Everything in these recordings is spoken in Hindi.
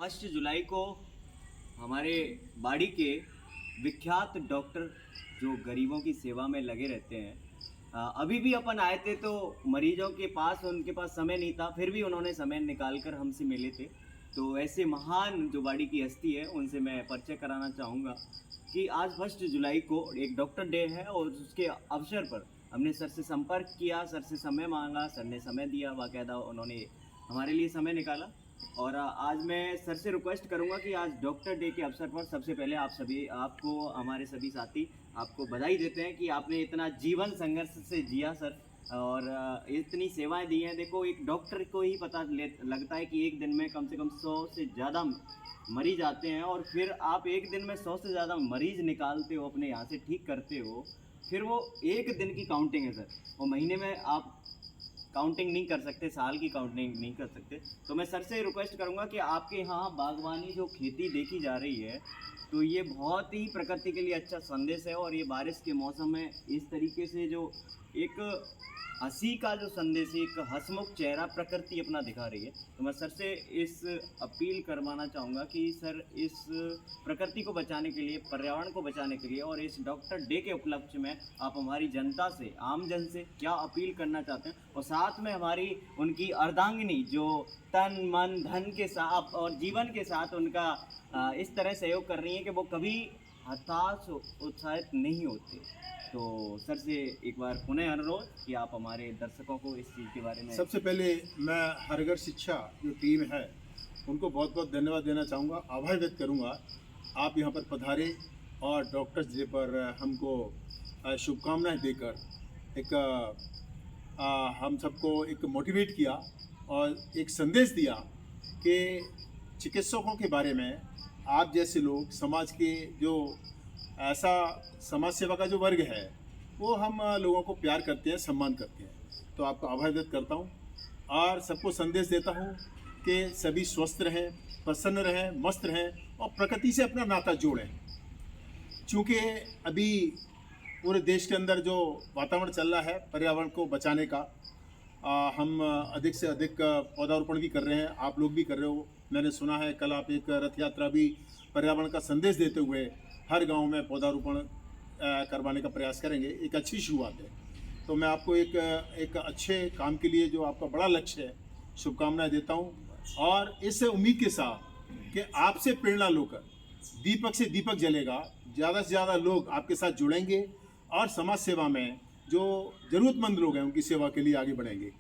1 जुलाई को हमारे बाड़ी के विख्यात डॉक्टर जो गरीबों की सेवा में लगे रहते हैं, अभी भी अपन आए थे तो मरीजों के पास उनके पास समय नहीं था, फिर भी उन्होंने समय निकाल कर हमसे मिले थे। तो ऐसे महान जो बाड़ी की हस्ती है उनसे मैं परिचय कराना चाहूँगा कि आज 1 जुलाई को एक डॉक्टर डे है और उसके अवसर पर हमने सर से संपर्क किया, सर से समय मांगा, सर ने समय दिया, बाकायदा उन्होंने हमारे लिए समय निकाला। और आज मैं सर से रिक्वेस्ट करूंगा कि आज डॉक्टर डे के अवसर पर सबसे पहले आपको हमारे सभी साथी आपको बधाई देते हैं कि आपने इतना जीवन संघर्ष से जिया सर, और इतनी सेवाएं दी हैं। देखो, एक डॉक्टर को ही पता लगता है कि एक दिन में कम से कम 100 से ज़्यादा मरीज आते हैं, और फिर आप एक दिन में 100 से ज़्यादा मरीज निकालते हो, अपने यहाँ से ठीक करते हो। फिर वो एक दिन की काउंटिंग है सर, वो महीने में आप काउंटिंग नहीं कर सकते, साल की काउंटिंग नहीं कर सकते। तो मैं सर से रिक्वेस्ट करूंगा कि आपके यहाँ बागवानी जो खेती देखी जा रही है, तो ये बहुत ही प्रकृति के लिए अच्छा संदेश है। और ये बारिश के मौसम में इस तरीके से जो एक हंसी का जो संदेश है, एक हंसमुख चेहरा प्रकृति अपना दिखा रही है, तो मैं सर से इस अपील करवाना चाहूँगा कि सर इस प्रकृति को बचाने के लिए, पर्यावरण को बचाने के लिए और इस डॉक्टर डे के उपलक्ष्य में आप हमारी जनता से, आम जन से क्या अपील करना चाहते हैं, और साथ में हमारी उनकी अर्धांगिनी जो तन मन धन के साथ और जीवन के साथ उनका इस तरह सहयोग कर रही है कि वो कभी हताश उत्साहित नहीं होते। तो सर से एक बार पुनः अनुरोध कि आप हमारे दर्शकों को इस चीज़ के बारे में। सबसे पहले मैं हरघर शिक्षा जो टीम है उनको बहुत बहुत धन्यवाद देना चाहूँगा, आभार व्यक्त करूँगा। आप यहाँ पर पधारे और डॉक्टर्स डे पर हमको शुभकामनाएं देकर एक हम सबको एक मोटिवेट किया और एक संदेश दिया कि चिकित्सकों के बारे में आप जैसे लोग, समाज के जो ऐसा समाज सेवा का जो वर्ग है वो हम लोगों को प्यार करते हैं, सम्मान करते हैं। तो आपका आभार व्यक्त करता हूँ और सबको संदेश देता हूँ कि सभी स्वस्थ रहें, प्रसन्न रहें, मस्त रहें और प्रकृति से अपना नाता जोड़ें। चूँकि अभी पूरे देश के अंदर जो वातावरण चल रहा है पर्यावरण को बचाने का, हम अधिक से अधिक पौधारोपण भी कर रहे हैं, आप लोग भी कर रहे हो। मैंने सुना है कल आप एक रथ यात्रा भी पर्यावरण का संदेश देते हुए हर गांव में पौधारोपण करवाने का प्रयास करेंगे। एक अच्छी शुरुआत है। तो मैं आपको एक अच्छे काम के लिए जो आपका बड़ा लक्ष्य है शुभकामनाएं देता हूं, और इस उम्मीद के साथ कि आपसे प्रेरणा लेकर दीपक से दीपक जलेगा, ज़्यादा से ज़्यादा लोग आपके साथ जुड़ेंगे और समाज सेवा में जो ज़रूरतमंद लोग हैं उनकी सेवा के लिए आगे बढ़ेंगे।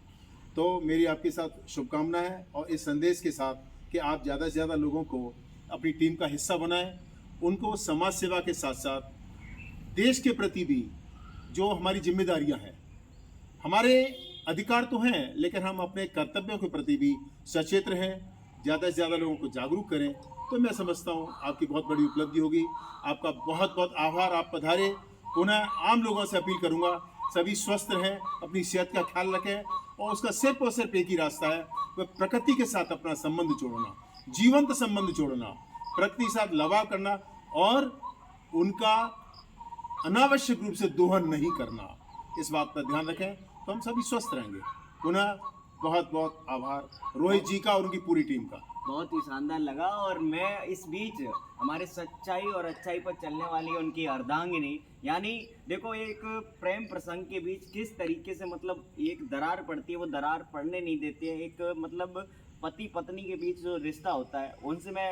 तो मेरी आपके साथ शुभकामनाएं है और इस संदेश के साथ कि आप ज़्यादा से ज़्यादा लोगों को अपनी टीम का हिस्सा बनाएं, उनको समाज सेवा के साथ साथ देश के प्रति भी जो हमारी जिम्मेदारियां हैं, हमारे अधिकार तो हैं लेकिन हम अपने कर्तव्यों के प्रति भी सचेत रहें, ज़्यादा से ज़्यादा लोगों को जागरूक करें। तो मैं समझता हूँ आपकी बहुत बड़ी उपलब्धि होगी। आपका बहुत बहुत आभार, आप पधारे। पुनः आम लोगों से अपील करूँगा, सभी स्वस्थ रहें, अपनी सेहत का ख्याल रखें, और उसका सिर्फ और सिर्फ एक ही रास्ता है, वह प्रकृति के साथ अपना संबंध जोड़ना, जीवंत संबंध जोड़ना, प्रकृति के साथ लगाव करना और उनका अनावश्यक रूप से दोहन नहीं करना। इस बात पर ध्यान रखें तो हम सभी स्वस्थ रहेंगे। पुनः बहुत बहुत आभार रोहित जी का और उनकी पूरी टीम का। बहुत ही शानदार लगा। और मैं इस बीच हमारे सच्चाई और अच्छाई पर चलने वाली उनकी अर्धांगिनी, यानी देखो, एक प्रेम प्रसंग के बीच किस तरीके से मतलब एक दरार पड़ती है, वो दरार पड़ने नहीं देती है। एक मतलब पति पत्नी के बीच जो रिश्ता होता है, उनसे मैं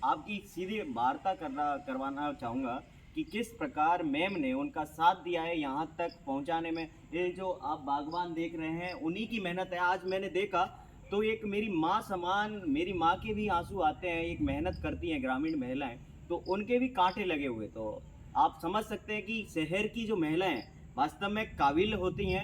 आपकी सीधी वार्ता करवाना चाहूँगा कि किस प्रकार मैम ने उनका साथ दिया है यहाँ तक पहुँचाने में। ये जो आप बागवान देख रहे हैं उन्हीं की मेहनत है। आज मैंने देखा तो एक मेरी माँ समान, मेरी माँ के भी आंसू आते हैं, एक मेहनत करती हैं ग्रामीण महिलाएं, तो उनके भी कांटे लगे हुए। तो आप समझ सकते हैं कि शहर की जो महिलाएं वास्तव में काबिल होती हैं।